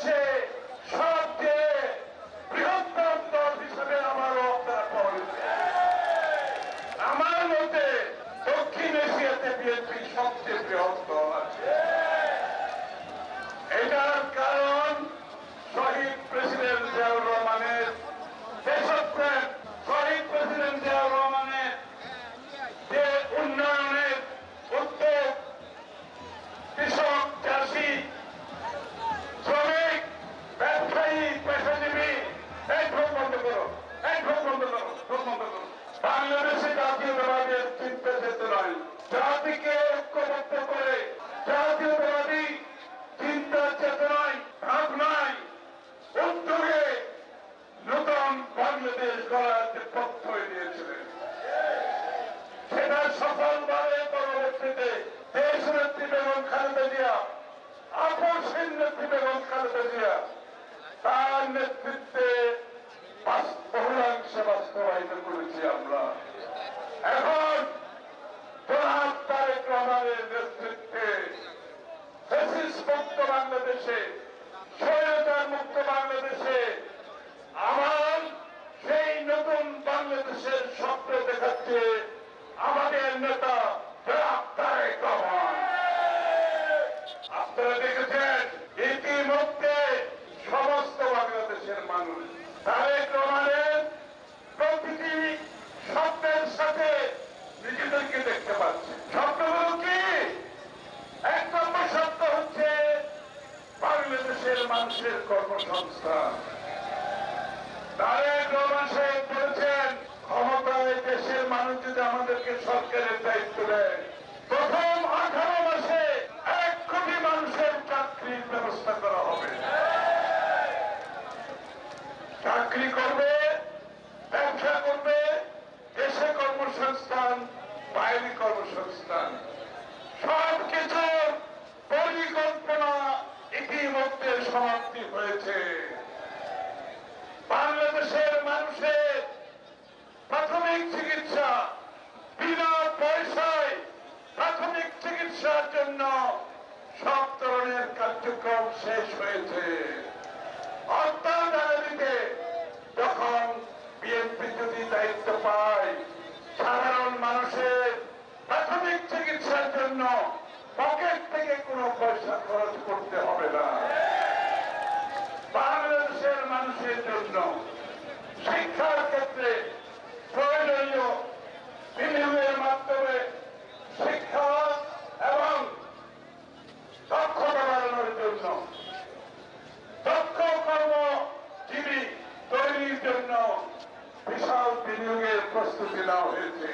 বাংলাদেশে সবচেয়ে বৃহত্তম দল হিসেবে আমারও আপনারা পড়েছে। আমার মতে দক্ষিণ এশিয়াতে বিএনপি সবচেয়ে বৃহৎ দল আছে। এটার কারণ শহীদ প্রেসিডেন্ট জিয়াউর রহমানের দেশপ্রেম, শহীদ প্রেসিডেন্ট জিয়াউর রহমানের যে উন্নয়নের উদ্যোগ, কৃষক, চাষি, শ্রমিক, ব্যবসায়ী, পেশাজীবী, এই ভোট বন্ধ করো, এই ভোট বন্ধ করো, ভোট বন্ধ করো। বাংলাদেশে জাতীয়তাবাদের চিন্তা চেতনায় জাতিকে ঐক্যবদ্ধ করে জাতীয়তাবাদী চিন্তা চেতনায় ভাবনায় উদ্যোগে নতুন বাংলাদেশ গড়ার যে প্রত্যয় নিয়েছিলেন, সেটা সফলভাবে পরবর্তীতে দেশনেত্রী বেগম খালেদা জিয়া, আপসহীন নেত্রী বেগম খালেদা জিয়া তার নেতৃত্বে বহুলাংশে বাস্তবায়িত করেছি আমরা। এখন জনাব তারেক রহমানের নেতৃত্বে ফ্যাসিস্ট মুক্ত বাংলাদেশে, স্বৈরাচার মুক্ত বাংলাদেশে আমার সেই নতুন বাংলাদেশের স্বপ্ন দেখাচ্ছে আমাদের নেতা জনাব তারেক রহমান। আপনারা দেখেছেন ইতিমধ্যে সমস্ত বাংলাদেশের মানুষ তারেক রহমানের প্রতিটি স্বপ্নের সাথে নিজেদেরকে দেখতে পাচ্ছে। স্বপ্নগুলো কি? এক নম্বর স্বপ্ন হচ্ছে বাংলাদেশের মানুষের কর্মসংস্থান। তারেক রহমান সাহেব বলেছেন, ক্ষমতায় দেশের মানুষ যদি আমাদেরকে সরকারের দায়িত্ব দেয়, প্রথম 18 মাসে 1 কোটি মানুষের চাকরির ব্যবস্থা করা হবে। চাকরি করবে, ব্যবসা করবে, দেশে কর্মসংস্থান, বাইরে কর্মসংস্থান, সবকিছুর পরিকল্পনা ইতিমধ্যে সমাপ্তি হয়েছে। বাংলাদেশের মানুষের প্রাথমিক চিকিৎসা, বিনা পয়সায় প্রাথমিক চিকিৎসার জন্য সব ধরনের কার্যক্রম শেষ হয়েছে। অর্থাৎ আগামীতে যখন বিএনপি যদি দায়িত্ব পায়, সাধারণ মানুষের প্রাথমিক চিকিৎসার জন্য পকেট থেকে কোনো পয়সা খরচ করতে হবে না। বাংলাদেশের মানুষের জন্য শিক্ষার ক্ষেত্রে প্রয়োজনীয় বিনিয়োগের মাধ্যমে শিক্ষা এবং দক্ষতা বাড়ানোর জন্য, দক্ষ কর্মজীবী তৈরির জন্য বিশাল বিনিয়োগের প্রস্তুতি নেওয়া হয়েছে।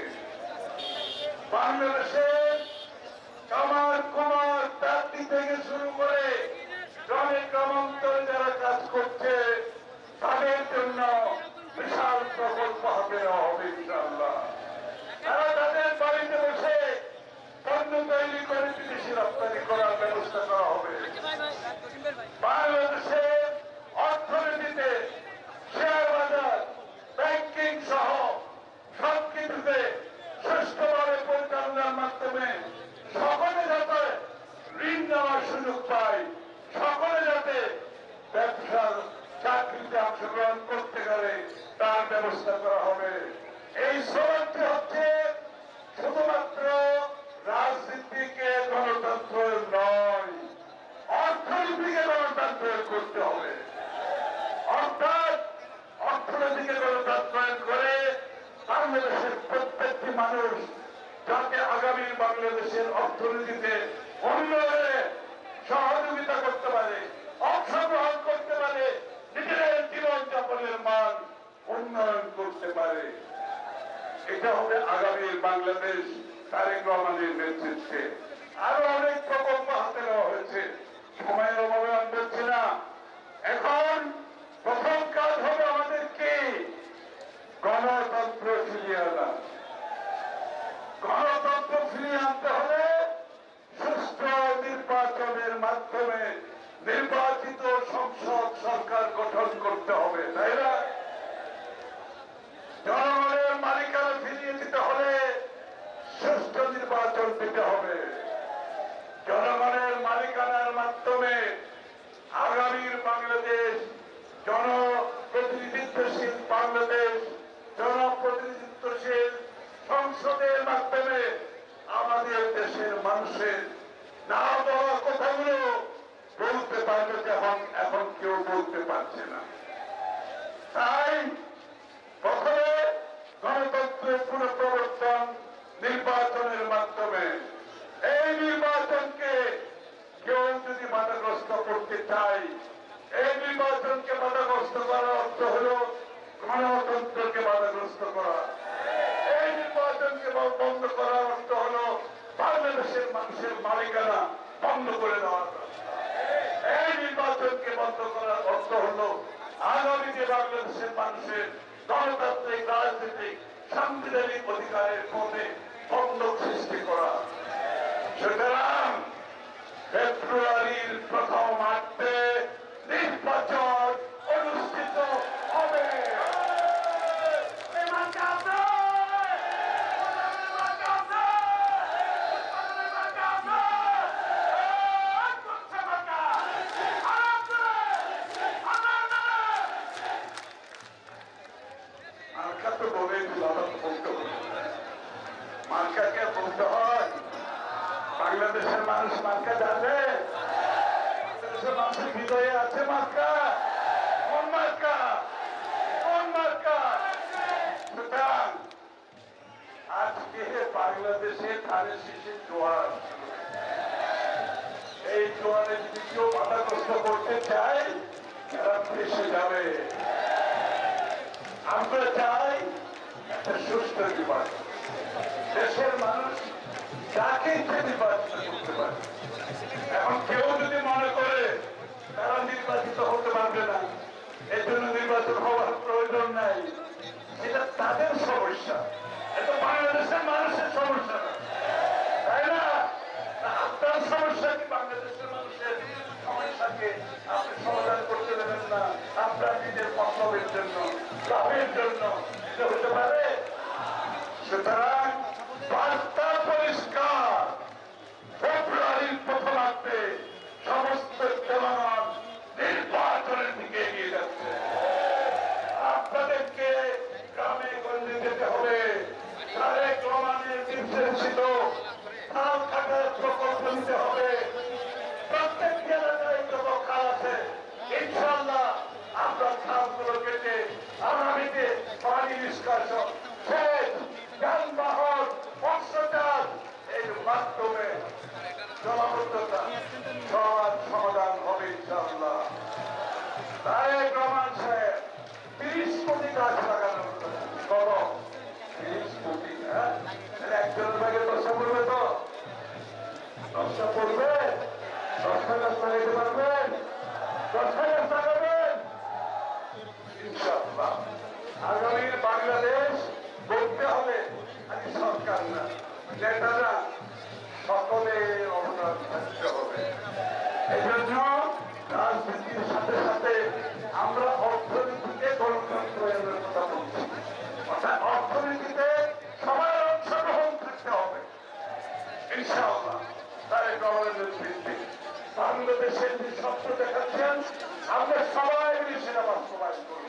বাংলাদেশের কামার কুমার তাঁতি থেকে শুরু করে গ্রামে গ্রামান্তরে যারা কাজ করছে তাদের জন্য বিশাল প্রকল্প হবে ইনশাআল্লাহ। তারা তাদের বাড়িতে বসে পণ্য তৈরি করে বিদেশি রপ্তানি করার ব্যবস্থা করা হবে। বাংলাদেশের অর্থনীতিতে শেয়ার বাজার, ব্যাংকিং সহ সবকিছুতে সুষ্ঠুভাবে পরিচালনার মাধ্যমে সকলে যাতে ঋণ নেওয়ার সুযোগ পায়, সকলে যাতে ব্যবসার চাকরিতে অংশগ্রহণ করতে পারে তার ব্যবস্থা করা হবে। এই স্লোগানটি হচ্ছে শুধুমাত্র রাজনীতিকে গণতন্ত্র নয়, অর্থনীতিকে গণতন্ত্র করতে হবে। অর্থাৎ অর্থনীতিকে গণতন্ত্রায়ন করে বাংলাদেশের প্রত্যেকটি মানুষ যাতে আগামী বাংলাদেশের অর্থনীতিতে উন্নয়নে সহযোগিতা করতে পারে, অংশগ্রহণ করতে পারে, নিজেদের জীবনযাপনের মান উন্নয়ন করতে পারে। এটা হবে আগামীর বাংলাদেশ তারেক রহমানের নেতৃত্বে। আরো অনেক প্রকল্প হাতে নেওয়া হয়েছে, সময়ের অভাবে আমি বলছি না। এখন প্রথম কাজ হবে আমাদেরকে গণতন্ত্র ফিরিয়ে আনা। গণতন্ত্র ফিরিয়ে আনতে হলে সুষ্ঠু নির্বাচনের মাধ্যমে নির্বাচিত সংসদ সরকার গঠন করতে হবে, তাই না? জনগণের মালিকানা ফিরিয়ে দিতে হলে সুষ্ঠু নির্বাচন দিতে হবে। জনগণের মালিকানার মাধ্যমে আগামীর বাংলাদেশ জনপ্রতিনিধিত্বশীল বাংলাদেশ, জনপ্রতিনিধিত্বশীল সংসদের মাধ্যমে আমাদের দেশের মানুষের না বলা কথাগুলো বলতে পারবে, যখন এখন কেউ বলতে পারছে না। তাই প্রথমে গণতন্ত্রের পুনঃপ্রবর্তন নির্বাচনের মাধ্যমে, এই নির্বাচনকে কেউ যদি বাধাগ্রস্ত করতে চায়, এই নির্বাচনকে বাধাগ্রস্ত করার অর্থ হল গণতন্ত্রকে বাধাগ্রস্ত করা। এই নির্বাচনকে বন্ধ করার অর্থ হল বাংলাদেশের মানুষের মালিকানা বন্ধ করে দেওয়া। এই নির্বাচনকে বন্ধ করার অর্থ হল আগামীতে বাংলাদেশের মানুষের গণতান্ত্রিক, রাজনৈতিক, সাংবিধানিক অধিকারের পথে বন্ধক সৃষ্টি করা। সুতরাং ফেব্রুয়ারির প্রথমার্ধে নির্বাচন অনুষ্ঠিত হবে। মার্কা তো বলে মার্কাকে বলতে হয়। বাংলাদেশের মানুষ মার্কা জানে, বাংলাদেশের মানুষের হৃদয়ে আছে মার্কা। কোন মার্কা? কোন মার্কা? সুতরাং আজকে বাংলাদেশে ধারে শীষের জোয়ার, এই জোয়ারে যদি কেউ বাধাগ্রস্ত করতে চায় তারা ফেসে যাবে। আমরা চাই একটা সুস্থ নির্বাচন, দেশের মানুষ যাকে ইচ্ছে নির্বাচিত করতে পারে। এখন কেউ যদি মনে করে তারা নির্বাচিত হতে পারবে না, এর জন্য নির্বাচন হওয়ার প্রয়োজন নাই, এটা তাদের সমস্যা, এটা বাংলাদেশের মানুষের সমস্যা না, তাই না? আপনার সমস্যা কি বাংলাদেশের মানুষের সমস্যাকে আপনি সমাধান করতে দেবেন না আপনার নিজের মতলবের জন্য, লাভের জন্য? এটা হতে পারে? সুতরাং বার্তা পরিষ্কার, ফেব্রুয়ারির প্রথমার্ধে সমস্ত জনগণ নির্বাচনের দিকে এগিয়ে যাচ্ছে। আপনাদেরকে গ্রামে গঞ্জে যেতে হবে, তারেক রহমানের নির্দেশিত খাল কাটার প্রকল্প নিতে হবে। প্রত্যেকটি এলাকায় যত খাল আছে ইনশাআল্লাহ আমরা খালগুলো কেটে আগামীতে পানি নিষ্কাশন, সেচ, যানবাহন, মৎস্যচাষ এর মাধ্যমে জলাবদ্ধতা সবার সমাধান হবে ইনশাআল্লাহ। তারেক রহমান সাহেব 30 কোটি গাছ লাগানোর কত? 30 কোটি। হ্যাঁ, একজনের ভাগে 10টা পড়বে তো? 10টা পড়বে? 10টা গাছ লাগাইতে পারবেন? 10টা গাছ লাগাবেন ইনশাআল্লাহ। আগামীর বাংলাদেশ গড়তে হবে, খালি সরকার না, নেতারা সকলের অবদান থাকতে হবে। এই জন্য রাজনীতির সাথে সাথে আমরা অর্থনীতিকে গণতন্ত্রের কথা বলছি, অর্থাৎ অর্থনীতিতে সবার অংশগ্রহণ থাকতে হবে ইনশাআল্লাহ। তারেক রহমানের নেতৃত্বে বাংলাদেশের যে স্বপ্ন দেখাচ্ছেন আমরা সবাই মিলে সেটা বাস্তবায়ন করব।